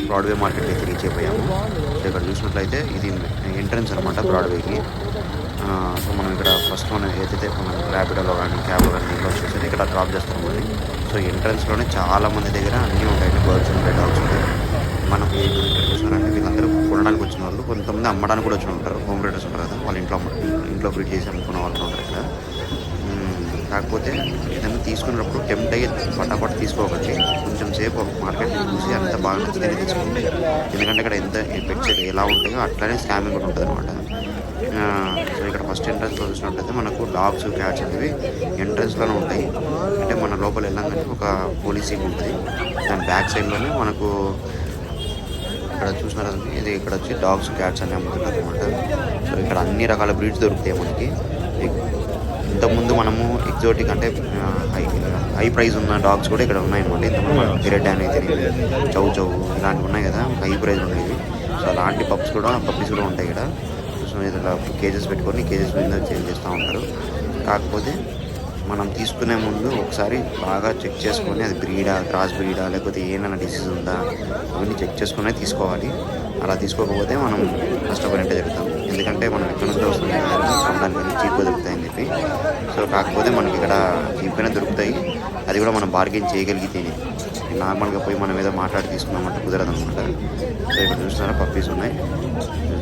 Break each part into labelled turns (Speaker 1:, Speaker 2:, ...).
Speaker 1: Broadway మార్కెట్కి అయితే reach అయిపోయాము. సో ఇక్కడ చూసినట్లయితే ఇది ఎంట్రన్స్ అనమాట బ్రాడ్వేకి. సో మనం ఇక్కడ ఫస్ట్ మనం ఏదైతే మనం ర్యాపిడోలో కానీ క్యాబ్లో కానీ దీంట్లో వచ్చేసి ఇక్కడ డ్రాప్ చేస్తాం మళ్ళీ. సో ఎంట్రన్స్లోనే చాలామంది దగ్గర అన్నీ ఉంటాయండి, బర్డ్స్ ఉంటాయి, డాగ్స్ ఉంటాయి. మనం చూసినారంటే వీళ్ళందరూ కొనడానికి వచ్చిన వాళ్ళు, కొంతమంది అమ్మడానికి కూడా వచ్చిన ఉంటారు. హోమ్ రైడర్స్ ఉంటారు కదా, వాళ్ళ ఇంట్లో ఫీడ్ చేసి అమ్ముకున్న వాళ్ళు ఉంటారు ఇక్కడ. కాకపోతే ఏదైనా తీసుకున్నప్పుడు టెంప్ట్ అయ్యి పటాపట్ తీసుకోకండి. కొంచెం సేపు మార్కెట్ని చూసి అంత బాగా నచ్చితే తీసుకోండి. ఎందుకంటే ఇక్కడ ఎంత పెట్స్ ఎలా ఉంటాయో అట్లానే స్కామింగ్ కూడా ఉంటుంది అనమాట. సో ఇక్కడ ఫస్ట్ ఎంట్రన్స్లో చూసినట్టయితే మనకు డాగ్స్, క్యాట్స్ అనేవి ఎంట్రన్స్లోనే ఉంటాయి. అంటే మన లోపల వెళ్ళంగానే ఒక పోలీస్ జీప్ ఉంటుంది, దాని బ్యాక్ సైడ్లోనే మనకు ఇక్కడ చూసినారంటే ఇది ఇక్కడ వచ్చి డాగ్స్, క్యాట్స్ అని అమ్ముతుంటారు అనమాట. సో ఇక్కడ అన్ని రకాల బ్రీడ్స్ దొరుకుతాయి మనకి. ఇంతకుముందు మనము ఎగ్జోటిక్ అంటే హై ప్రైజ్ ఉన్న డాగ్స్ కూడా ఇక్కడ ఉన్నాయన్నమాట. ఇంతకుముందు మనం పిరెడ్ అనేది చౌ ఇలాంటివి ఉన్నాయి కదా, హై ప్రైజ్ ఉన్నాయి. సో అలాంటి పప్పీస్ కూడా ఉంటాయి ఇక్కడ. సో ఇలా కేజెస్ పెట్టుకొని కేజెస్ మీద చేంజ్ చేస్తూ ఉంటారు. కాకపోతే మనం తీసుకునే ముందు ఒకసారి బాగా చెక్ చేసుకొని అది బ్రీడా, క్రాస్ బ్రీడా, లేకపోతే ఏమైనా డిసీజ్ ఉందా అవన్నీ చెక్ చేసుకునే తీసుకోవాలి. అలా తీసుకోకపోతే మనం నష్టపోయినట్టే జరుగుతాం. ఎందుకంటే మనం ఎక్కడి నుంచో వస్తుంది కొనడానికి వెళ్ళి చీప్గా దొరుకుతాయని చెప్పి. సో కాకపోతే మనకి ఇక్కడ చీప్గానే దొరుకుతాయి, అది కూడా మనం బార్గెన్ చేయగలిగితేనే. నార్మల్గా పోయి మనం ఏదో మాట్లాడి తీసుకున్నామంటే కుదరదు అనమాట. సో ఇక్కడ చూస్తున్నారా పప్పీస్ ఉన్నాయి,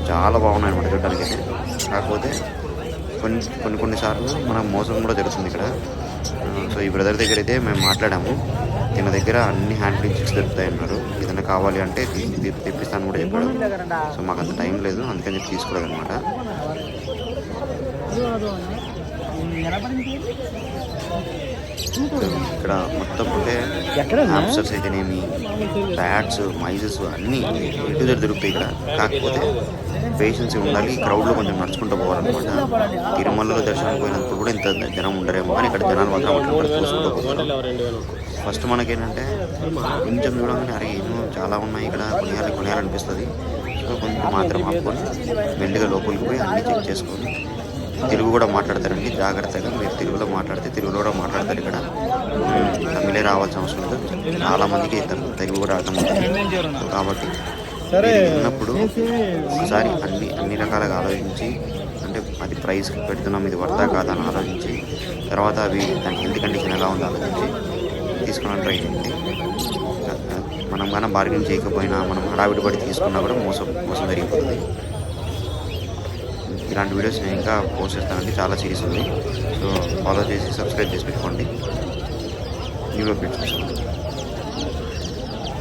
Speaker 1: చాలా బాగున్నాయి అనమాట చూడడానికి అయితే. కాకపోతే కొన్నిసార్లు మనం మోసం కూడా జరుగుతుంది ఇక్కడ. సో ఈ బ్రదర్ దగ్గర అయితే మేము మాట్లాడాము, దీని దగ్గర అన్ని హ్యాండ్లింగ్ చిక్స్ దొరుకుతాయి అన్నారు. ఏదైనా కావాలి అంటే తెప్పిస్తాను కూడా చెప్పాడు. సో మాకు అంత టైం లేదు, అందుకని చెప్పి తీసుకోలేదు అనమాట. ఇక్కడ మొత్తం అంటే హామ్స్టర్స్ అయితేనేమి, బ్యాట్స్, మైజెస్ అన్నీ ఎటు దొరుకుతాయి ఇక్కడ. కాకపోతే పేషెన్స్ ఉండాలి, క్రౌడ్లో కొంచెం నడుచుకుంటూ పోవాలన్నమాట. తిరుమలలో దర్శనం పోయినప్పుడు కూడా ఇంత జనం ఉండరేమో, కానీ ఇక్కడ జనాలు మాత్రం అట్లా చూసుకుంటూ పోతారు. ఫస్ట్ మనకేంటంటే కొంచెం చూడగానే అరే ఎన్నో చాలా ఉన్నాయి ఇక్కడ, కొనేయాలనిపిస్తుంది. సో కొంచెం మాత్రం ఆపుకొని మెల్లిగా లోపలికి పోయి అన్నీ చెక్ చేసుకొని, తెలుగు కూడా మాట్లాడతారండి, జాగ్రత్తగా మీరు తెలుగులో మాట్లాడితే తెలుగులో కూడా మాట్లాడతారు ఇక్కడ. తమిళే రావాల్సిన అవసరం లేదు, చాలామందికి తెలుగు కూడా అర్థమవుతుంది. కాబట్టి ఉన్నప్పుడు ఒకసారి అన్ని రకాలుగా ఆలోచించి, అంటే అది ప్రైస్ పెడుతున్నాం, ఇది వర్తా కాదా అని ఆలోచించి, తర్వాత దాని హెల్త్ కండిషన్ ఎలా ఉందో ఆలోచించి తీసుకోవడానికి ట్రై చేయండి. మనం కానీ బార్గెన్ చేయకపోయినా, మనం హడావిడి పడి తీసుకున్నా కూడా మోసం జరిగిపోతుంది. ఇలాంటి వీడియోస్ నేను ఇంకా పోస్ట్ చేస్తానండి, చాలా సిరీస్ ఉంది. సో ఫాలో చేసి సబ్స్క్రైబ్ చేసి పెట్టుకోండి, న్యూ అప్డేట్స్.